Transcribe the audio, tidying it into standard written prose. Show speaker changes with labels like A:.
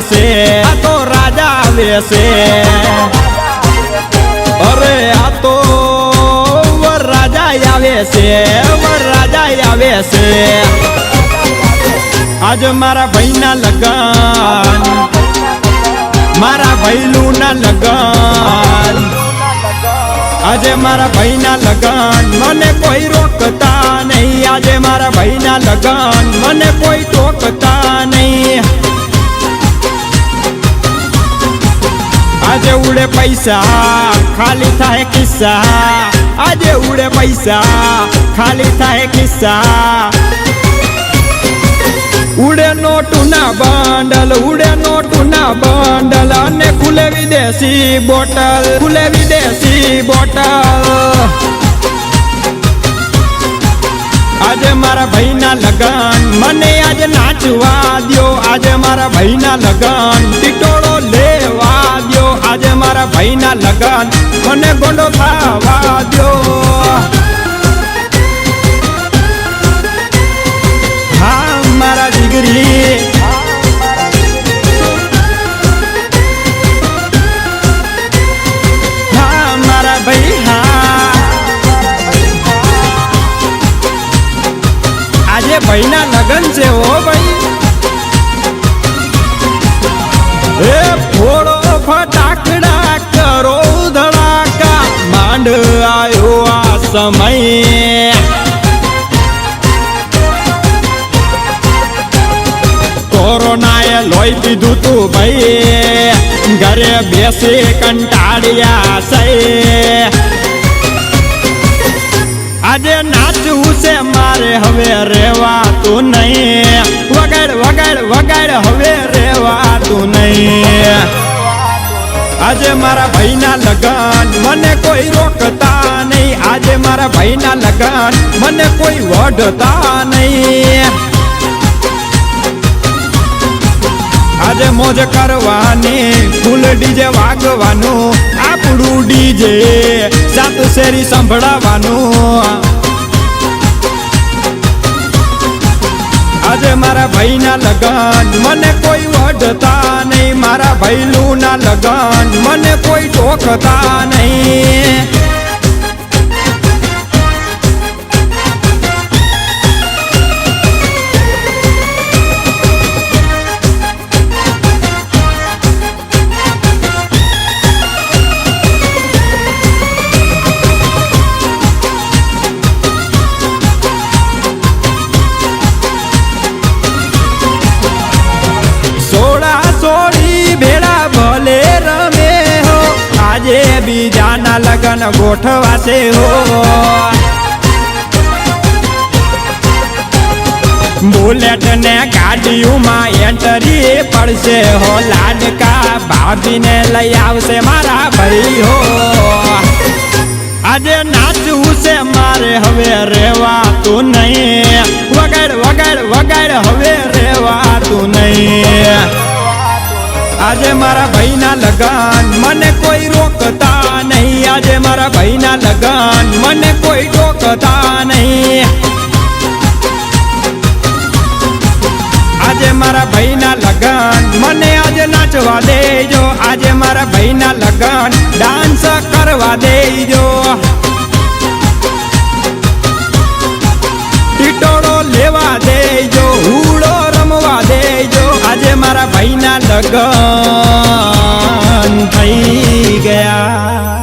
A: છે, આ તો રાજા આવે છે, અરે આ તો વરરાજા આવે છે, વરરાજા આવે છે। આજ મારા ભાઈના લગન, મારા ભૈલુના લગન, આજે મારા ભાઈના લગન, મને કોઈ રોકતા નહીં। આજે મારા ભાઈના લગન, મને કોઈ ટોકતા નહીં। આજે ઉડે પૈસા, ખાલી થાય કિસ્સા, આજે ઉડે પૈસા, ખાલી થાય કિસ્સા। ઉડે નોટુના બંડલ, ઉડે નોટુના બંડલ, અને ખુલે વિદેશી બોટલ, ખુલે વિદેશી બોટલ। આજે મારા ભાઈના લગન, મને આજે નાચવા દ્યો, આજે મારા ભાઈના લગન, ટીટોળો લેવા દ્યો, આજે મારા ભાઈના લગન, મને ગોંડો થવા દ્યો। હા મારા જીગરી, હા મારા ભાઈ, હા આજે ભાઈના લગન છે ઓ ભાઈ। એ ફોડો ફટાકડા, કરો ધડાકા, માંડ આવ્યો આ સમય। કોરોનાએ લોહી પીધું તું ભાઈ, ઘરે બેસી કંટાળ્યા છે। આજે નાચવું છે મારે, હવે રેવાતું નહીં, વગાડ વગાડ વગાડ, હવે રેવાતું નહીં। આજે મારા ભાઈના લગન, મને કોઈ રોકતા નહીં, આજે મારા ભાઈના લગન, મને કોઈ વઢતા નહીં। આજે મોજ કરવાની, ફૂલ ડીજે વાગવાનું, આપણું ડીજે સાત શેરી સંભળાવાનું। આજે મારા ભાઈના લગન, મને કોઈ વઢતા નહીં, મારા ભૈલુના લગન, મને કોઈ ટોકતા નહીં। આજે બીજાના લગન ગોઠવાશે હો, બુલેટ ને ગાડીઓમાં એન્ટ્રી પડશે હો, લાડકા ભાભીને લઈ આવશે મારા ભાઈ હો। આજે નાચવું છે મારે, હવે રેવાતું નહીં, વગાડ વગાડ વગાડ, હવે રેવાતું નહીં। આજે મારા ભાઈના લગન, મને કોઈ રોકતા નહીં, આજે મારા ભાઈના લગન, મને કોઈ ટોકતા નહીં। આજે મારા ભાઈના લગન, મને આજે નાચવા દેજો, આજે મારા ભાઈના લગન, ડાન્સ કરવા દેજો, ટીટોળો લેવા દેજો, હુડો રમવા દેજો, આજે મારા ભાઈના લગન થઈ ગયા।